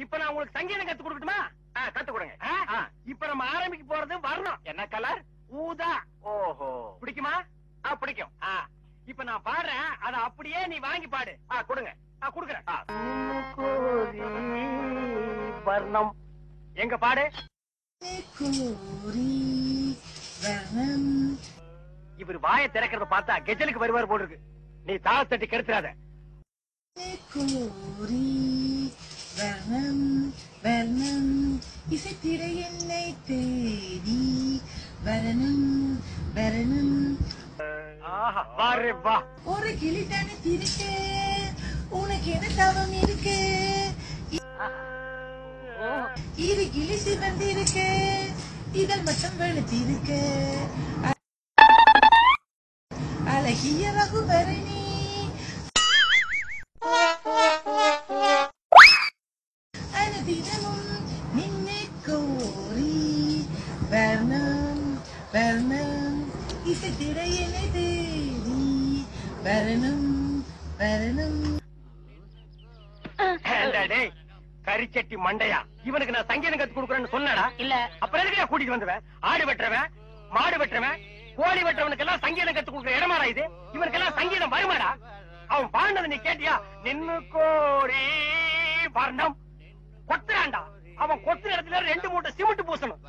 இப்ப நான் உங்களுக்கு சங்கீதம் கத்து கொடுக்கட்டுமா? கத்து கொடுங்க. இப்ப நம்ம ஆரம்பிக்க போறது வர்ணம். என்ன கலர்? ஊதா. ஓஹோ, பிடிக்குமா? பிடிக்கும். இப்ப நான் பாடுறேன், அத அப்படியே நீ வாங்கி பாடு. கொடுங்க. குடுக்குறேன். வர்ணம் எங்க பாடு. இவர் வாயை திறக்கிறத பார்த்தா கெஜலுக்கு வருவார் போல இருக்கு. நீ தாளத்தட்டி கெடுத்துறாத. இசைத்திரை என்னை தேடி வரணும் வரணும். வாரு வா. ஒரு கிளி தனித்திருக்க உனக்கு என்ன தவம் இருக்கு? இரு கிளி சிவந்திருக்க இதழ் மட்டும் வெளுத்திருக்க. அழகிய ரகுவரணி அனுதினமும் நின்னை கோரி வர்ணம் வர்ணம். இசைத்திரை என்னை தேடி வரணும் வரணும். கரிச்சட்டி மண்டையா, இவனுக்கு நான் சங்கீதம் கத்து கொடுக்குறேன்னு சொன்னடா? இல்ல. அப்புறம் எதுக்கு கூட்டிட்டு வந்துவேன்? ஆடு வெட்டுறவன், மாடு வெட்டுறவன், கோழி வெட்டுறவனுக்கு எல்லாம் சங்கீதம் கத்து கொடுக்குற இடமாடா இது? இவனுக்கெல்லாம் சங்கீதம் வருமாடா? அவன் பாண்டது நீ கேட்டியா? நின்னு கோரி வர்ணம் கொத்துறான்டா. அவன் கொத்துற இடத்துல 2 மூட்டை சிமெண்ட் பூசணும்.